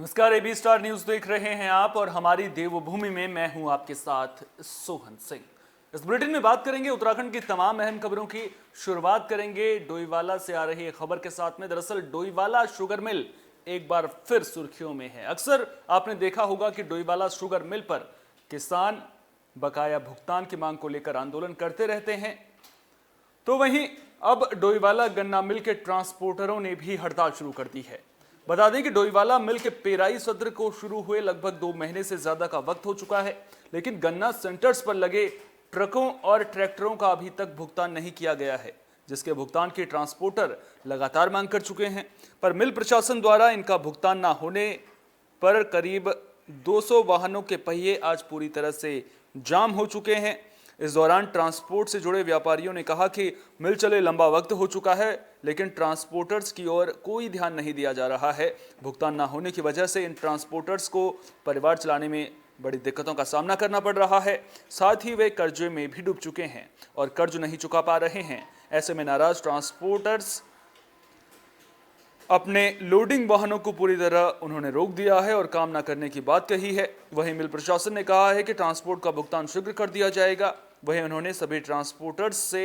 नमस्कार, AB star news देख रहे हैं आप और हमारी देवभूमि में मैं हूं आपके साथ सोहन सिंह। इस बुलेटिन में बात करेंगे उत्तराखंड की तमाम अहम खबरों की। शुरुआत करेंगे डोईवाला से आ रही खबर के साथ में। दरअसल डोईवाला शुगर मिल एक बार फिर सुर्खियों में है। अक्सर आपने देखा होगा कि डोईवाला शुगर मिल पर किसान बकाया भुगतान की मांग को लेकर आंदोलन करते रहते हैं, तो वहीं अब डोईवाला गन्ना मिल के ट्रांसपोर्टरों ने भी हड़ताल शुरू कर दी है। बता दें कि डोईवाला मिल के पेराई सत्र को शुरू हुए लगभग 2 महीने से ज्यादा का वक्त हो चुका है, लेकिन गन्ना सेंटर्स पर लगे ट्रकों और ट्रैक्टरों का अभी तक भुगतान नहीं किया गया है, जिसके भुगतान की ट्रांसपोर्टर लगातार मांग कर चुके हैं। पर मिल प्रशासन द्वारा इनका भुगतान न होने पर करीब 200 वाहनों के पहिए आज पूरी तरह से जाम हो चुके हैं। इस दौरान ट्रांसपोर्ट से जुड़े व्यापारियों ने कहा कि मिल चले लंबा वक्त हो चुका है, लेकिन ट्रांसपोर्टर्स की ओर कोई ध्यान नहीं दिया जा रहा है। भुगतान न होने की वजह से इन ट्रांसपोर्टर्स को परिवार चलाने में बड़ी दिक्कतों का सामना करना पड़ रहा है। साथ ही वे कर्जे में भी डूब चुके हैं और कर्ज नहीं चुका पा रहे हैं। ऐसे में नाराज ट्रांसपोर्टर्स अपने लोडिंग वाहनों को पूरी तरह उन्होंने रोक दिया है और काम न करने की बात कही है। वहीं मिल प्रशासन ने कहा है कि ट्रांसपोर्ट का भुगतान शीघ्र कर दिया जाएगा। वहीं उन्होंने सभी ट्रांसपोर्टर्स से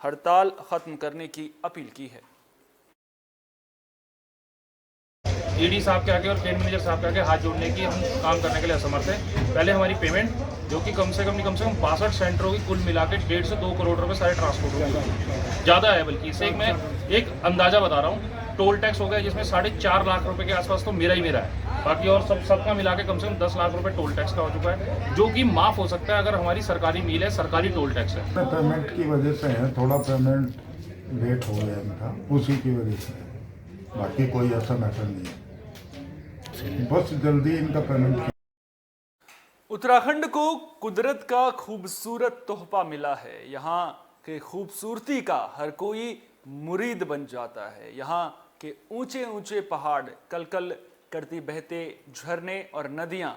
हड़ताल खत्म करने की अपील की है। ईडी साहब के आगे और ट्रेड मैनेजर साहब के आगे हाथ जोड़ने की हम काम करने के लिए असमर्थ हैं। पहले हमारी पेमेंट जो कि कम से कम 62 सेंटरों की कुल मिला के 1.5 से 2 करोड़ रुपए सारे ट्रांसपोर्ट हो ज़्यादा है। बल्कि इससे मैं एक अंदाजा बता रहा हूँ, टोल टैक्स हो गया जिसमें 4.5 लाख रुपए के आसपास तो मेरा ही मेरा है। बाकी और सबका मिला के कम से कम 10 लाख रुपए टोल टैक्स का हो चुका है, जो कि माफ़ हो सकता है अगर हमारी सरकारी मिल है, सरकारी टोल टैक्स है। पेमेंट की वजह से है, थोड़ा पेमेंट लेट हो गया इनका, उसी की वजह से। बाकी कोई ऐसा मैटर नहीं है, बस जल्दी इनका पेमेंट। उत्तराखंड को कुदरत का खूबसूरत तोहफा मिला है। यहाँ के खूबसूरती का हर कोई मुरीद बन जाता है। यहाँ के ऊंचे ऊंचे पहाड़, कलकल करती बहते झरने और नदियाँ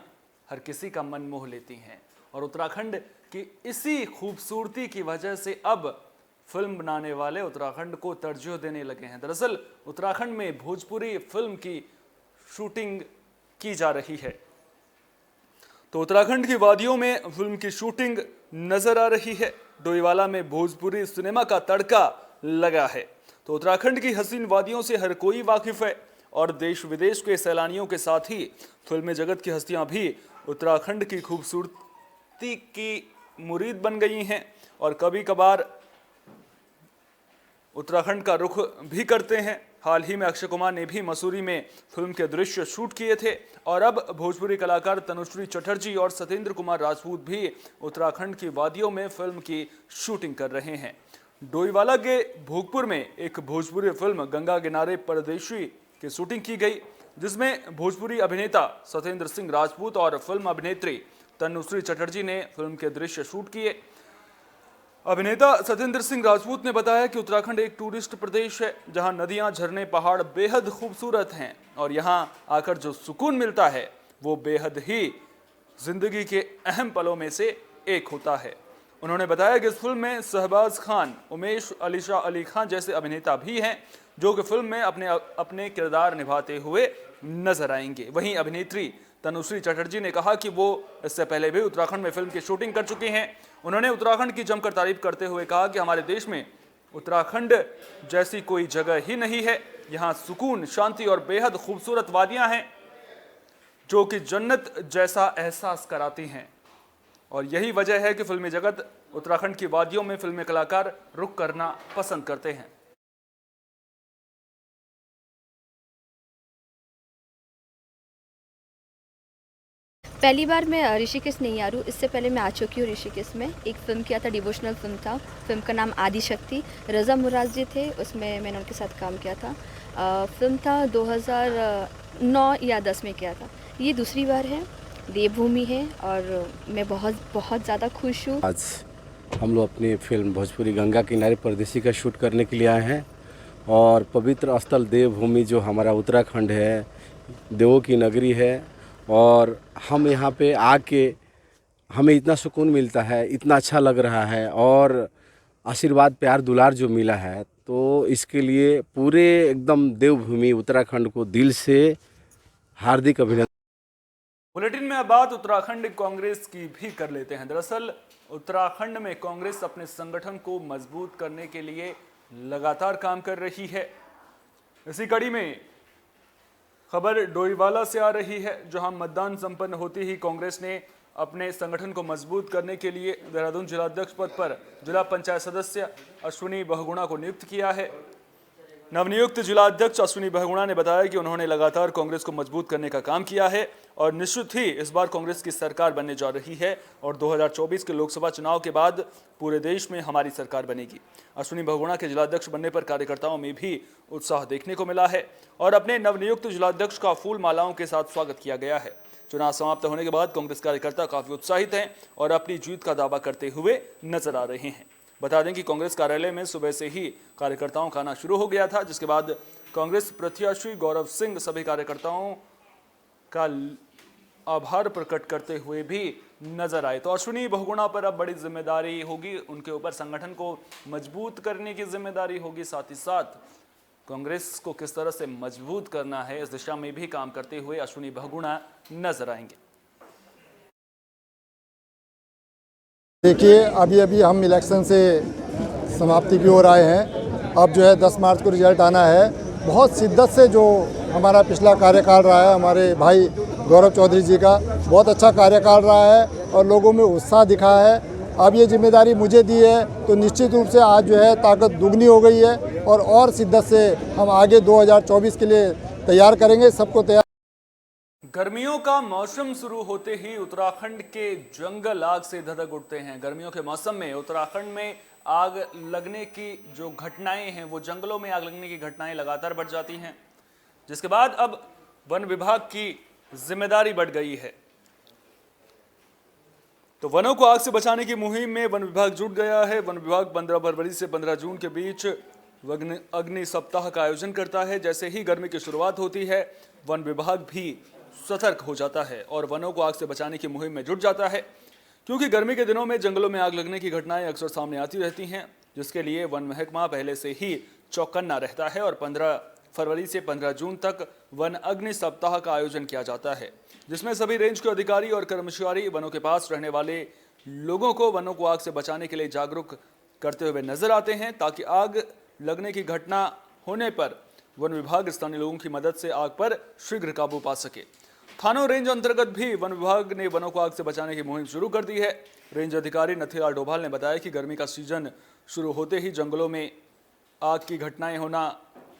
हर किसी का मन मोह लेती हैं। और उत्तराखंड की इसी खूबसूरती की वजह से अब फिल्म बनाने वाले उत्तराखंड को तरजीह देने लगे हैं। दरअसल उत्तराखंड में भोजपुरी फिल्म की शूटिंग की जा रही है, तो उत्तराखंड की वादियों में फिल्म की शूटिंग नजर आ रही है। डोईवाला में भोजपुरी सिनेमा का तड़का लगा है, तो उत्तराखंड की हसीन वादियों से हर कोई वाकिफ है और देश विदेश के सैलानियों के साथ ही फिल्मी जगत की हस्तियां भी उत्तराखंड की खूबसूरती की मुरीद बन गई हैं और कभी कभार उत्तराखंड का रुख भी करते हैं। हाल ही में अक्षय कुमार ने भी मसूरी में फिल्म के दृश्य शूट किए थे और अब भोजपुरी कलाकार तनुश्री चटर्जी और सत्येंद्र कुमार राजपूत भी उत्तराखंड की वादियों में फिल्म की शूटिंग कर रहे हैं। डोईवाला के भोगपुर में एक भोजपुरी फिल्म गंगा किनारे परदेशी की शूटिंग की गई, जिसमें भोजपुरी अभिनेता सत्येंद्र सिंह राजपूत और फिल्म अभिनेत्री तनुश्री चटर्जी ने फिल्म के दृश्य शूट किए। अभिनेता सत्येंद्र सिंह राजपूत ने बताया कि उत्तराखंड एक टूरिस्ट प्रदेश है, जहां नदियां, झरने, पहाड़ बेहद खूबसूरत हैं और यहां आकर जो सुकून मिलता है वो बेहद ही जिंदगी के अहम पलों में से एक होता है। उन्होंने बताया कि इस फिल्म में शहबाज खान, उमेश अलीशा अली खान जैसे अभिनेता भी हैं, जो कि फिल्म में अपने किरदार निभाते हुए नजर आएंगे। वहीं अभिनेत्री तनुश्री चटर्जी ने कहा कि वो इससे पहले भी उत्तराखंड में फिल्म की शूटिंग कर चुकी हैं। उन्होंने उत्तराखंड की जमकर तारीफ करते हुए कहा कि हमारे देश में उत्तराखंड जैसी कोई जगह ही नहीं है। यहाँ सुकून, शांति और बेहद खूबसूरत वादियां हैं जो कि जन्नत जैसा एहसास कराती हैं और यही वजह है कि फिल्मी जगत उत्तराखंड की वादियों में फिल्मी कलाकार रुक करना पसंद करते हैं। पहली बार मैं ऋषिकेश नहीं आ रही हूँ। इससे पहले मैं आ चुकी हूँ ऋषिकेश में। एक फ़िल्म किया था, डिवोशनल फिल्म था। फिल्म का नाम आदिशक्ति। रज़ा मुराद जी थे उसमें, मैंने उनके साथ काम किया था। फिल्म था 2009 या 10 में किया था। ये दूसरी बार है, देवभूमि है और मैं बहुत बहुत ज़्यादा खुश हूँ। आज हम लोग अपनी फिल्म भोजपुरी गंगा किनारे परदेसी का शूट करने के लिए आए हैं और पवित्र स्थल देवभूमि जो हमारा उत्तराखंड है, देवों की नगरी है और हम यहाँ पे आके हमें इतना सुकून मिलता है, इतना अच्छा लग रहा है और आशीर्वाद, प्यार, दुलार जो मिला है, तो इसके लिए पूरे एकदम देवभूमि उत्तराखंड को दिल से हार्दिक अभिनंदन। बुलेटिन में अब बात उत्तराखंड कांग्रेस की भी कर लेते हैं। दरअसल उत्तराखंड में कांग्रेस अपने संगठन को मजबूत करने के लिए लगातार काम कर रही है। इसी कड़ी में खबर डोईवाला से आ रही है, जहां मतदान संपन्न होते ही कांग्रेस ने अपने संगठन को मजबूत करने के लिए देहरादून जिलाध्यक्ष पद पर जिला पंचायत सदस्य अश्विनी बहुगुणा को नियुक्त किया है। नवनियुक्त जिलाध्यक्ष अश्विनी बहुगुणा ने बताया कि उन्होंने लगातार कांग्रेस को मजबूत करने का काम किया है और निश्चित ही इस बार कांग्रेस की सरकार बनने जा रही है और 2024 के लोकसभा चुनाव के बाद पूरे देश में हमारी सरकार बनेगी। अश्विनी बहुगुणा के जिलाध्यक्ष बनने पर कार्यकर्ताओं में भी उत्साह देखने को मिला है और अपने नवनियुक्त जिलाध्यक्ष का फूल मालाओं के साथ स्वागत किया गया है। चुनाव समाप्त होने के बाद कांग्रेस कार्यकर्ता काफी उत्साहित हैं और अपनी जीत का दावा करते हुए नजर आ रहे हैं। बता दें कि कांग्रेस कार्यालय में सुबह से ही कार्यकर्ताओं का आना शुरू हो गया था, जिसके बाद कांग्रेस प्रत्याशी गौरव सिंह सभी कार्यकर्ताओं का आभार प्रकट करते हुए भी नजर आए। तो अश्विनी बहुगुणा पर अब बड़ी जिम्मेदारी होगी, उनके ऊपर संगठन को मजबूत करने की जिम्मेदारी होगी। साथ ही साथ कांग्रेस को किस तरह से मजबूत करना है, इस दिशा में भी काम करते हुए अश्विनी बहुगुणा नजर आएंगे। देखिए, अभी हम इलेक्शन से समाप्ति की ओर आए हैं। अब जो है 10 मार्च को रिजल्ट आना है। बहुत शिद्दत से जो हमारा पिछला कार्यकाल रहा है, हमारे भाई गौरव चौधरी जी का बहुत अच्छा कार्यकाल रहा है और लोगों में उत्साह दिखा है। अब ये जिम्मेदारी मुझे दी है तो निश्चित रूप से आज जो है ताकत दुगनी हो गई है और शिद्दत से हम आगे 2024 के लिए तैयार करेंगे, सबको तैयार। गर्मियों का मौसम शुरू होते ही उत्तराखंड के जंगल आग से धधक उठते हैं। गर्मियों के मौसम में उत्तराखंड में आग लगने की जो घटनाएं हैं, वो जंगलों में आग लगने की घटनाएं लगातार बढ़ जाती हैं, जिसके बाद अब वन विभाग की जिम्मेदारी बढ़ गई है। तो वनों को आग से बचाने की मुहिम में वन विभाग जुट गया है। वन विभाग 15 फरवरी से 15 जून के बीच अग्नि सप्ताह का आयोजन करता है। जैसे ही गर्मी की शुरुआत होती है, वन विभाग भी सतर्क हो जाता है और वनों को आग से बचाने की मुहिम में जुट जाता है, क्योंकि गर्मी के दिनों में जंगलों में आग लगने की घटनाएं अक्सर सामने आती रहती हैं, जिसके लिए वन महकमा पहले से ही चौकन्ना रहता है और 15 फरवरी से 15 जून तक वन अग्नि सप्ताह का आयोजन किया जाता है, जिसमें सभी रेंज के अधिकारी और कर्मचारी वनों के पास रहने वाले लोगों को वनों को आग से बचाने के लिए जागरूक करते हुए नजर आते हैं, ताकि आग लगने की घटना होने पर वन विभाग स्थानीय लोगों की मदद से आग पर शीघ्र काबू पा सके। थानों रेंज अंतर्गत भी वन विभाग ने वनों को आग से बचाने की मुहिम शुरू कर दी है। रेंज अधिकारी नथीलाल डोभाल ने बताया कि गर्मी का सीजन शुरू होते ही जंगलों में आग की घटनाएं होना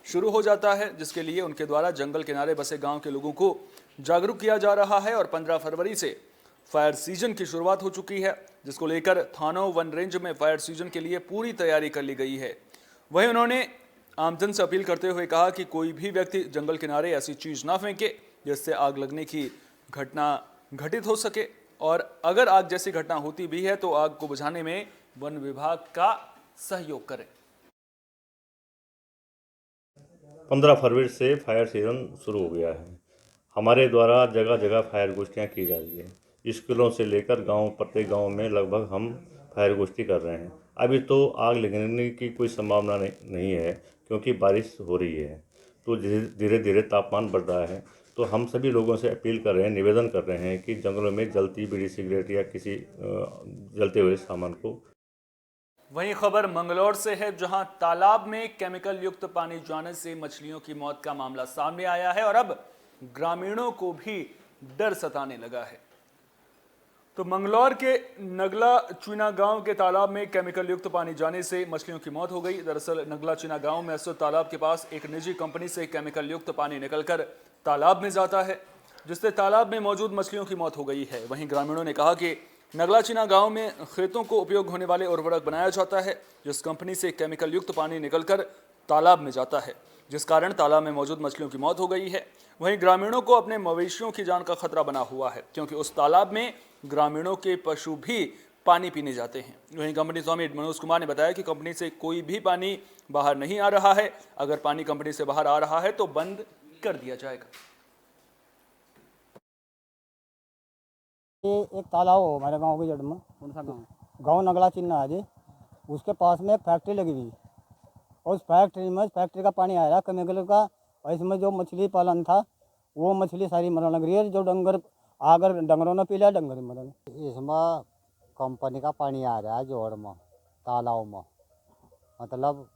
शुरू हो जाता है, जिसके लिए उनके द्वारा जंगल किनारे बसे गांव के लोगों को जागरूक किया जा रहा है और 15 फरवरी से फायर सीजन की शुरुआत हो चुकी है, जिसको लेकर थानों वन रेंज में फायर सीजन के लिए पूरी तैयारी कर ली गई है। वहीं उन्होंने आमजन से अपील करते हुए कहा कि कोई भी व्यक्ति जंगल किनारे ऐसी चीज ना फेंके जिससे आग लगने की घटना घटित हो सके, और अगर आग जैसी घटना होती भी है तो आग को बुझाने में वन विभाग का सहयोग करें। 15 फरवरी से फायर सीजन शुरू हो गया है। हमारे द्वारा जगह जगह फायर गोष्ठियाँ की जा रही है। स्कूलों से लेकर गांव, प्रत्येक गांव में लगभग हम फायर गोष्ठी कर रहे हैं। अभी तो आग लगने की कोई संभावना नहीं है, क्योंकि बारिश हो रही है, तो धीरे धीरे तापमान बढ़ रहा है। तो हम सभी लोगों से अपील कर रहे हैं, निवेदन कर रहे हैं कि जंगलों में जलती बीड़ी सिगरेट या किसी जलते हुए सामान को। वहीं खबर मंगलौर से है, जहां तालाब में केमिकल युक्त पानी जाने से मछलियों की मौत का मामला सामने आया है और अब ग्रामीणों को भी डर सताने लगा है। तो मंगलौर के नगला चुना गांव के तालाब में केमिकल युक्त पानी जाने से मछलियों की मौत हो गई। दरअसल नगला चुना गांव में स्थित तालाब के पास एक निजी कंपनी से केमिकल युक्त पानी निकलकर तालाब में जाता है, जिससे तालाब में मौजूद मछलियों की मौत हो गई है। वहीं ग्रामीणों ने कहा कि नगलाचीना गांव में खेतों को उपयोग होने वाले उर्वरक बनाया जाता है, जिस कंपनी से केमिकल युक्त पानी निकलकर तालाब में जाता है, जिस कारण तालाब में मौजूद मछलियों की मौत हो गई है। वहीं ग्रामीणों को अपने मवेशियों की जान का खतरा बना हुआ है, क्योंकि उस तालाब में ग्रामीणों के पशु भी पानी पीने जाते हैं। वहीं कंपनी स्वामी मनोज कुमार ने बताया कि कंपनी से कोई भी पानी बाहर नहीं आ रहा है। अगर पानी कंपनी से बाहर आ रहा है तो बंद कर दिया जाएगा। ये एक तालाब हो हमारे गांव के जड़ में, कौन सा गांव नगला चिन्ना है जी, उसके पास में फैक्ट्री लगी हुई और उस फैक्ट्री का पानी आया केमिकल का, और इसमें जो मछली पालन था वो मछली सारी मरने लग रही है। जो डंगर अगर डंगरों ने पी लिया डंगर मरन। इसमें कंपनी का पानी आ रहा है जोड़ में, तालाब में, मतलब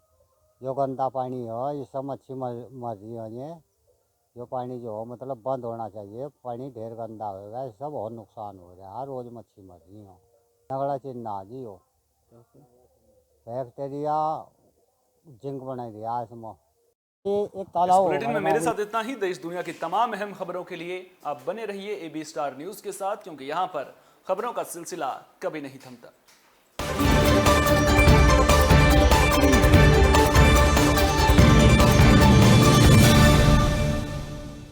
जो गंदा पानी हो इससे मच्छी मर रही है। ये जो पानी जो हो मतलब बंद होना चाहिए, पानी ढेर गंदा होगा, इससे बहुत नुकसान हो रहा है। हर रोज मच्छी मर रही हो। नगड़ा चिन्ह जी हो बैक्टीरिया जिंक बना दिया इसमें। ये एक इस तालाब बुलेटिन में हमारे मेरे गाँव साथ इतना ही। देश दुनिया की तमाम अहम खबरों के लिए आप बने रहिए AB स्टार न्यूज के साथ, क्योंकि यहाँ पर खबरों का सिलसिला कभी नहीं थमता।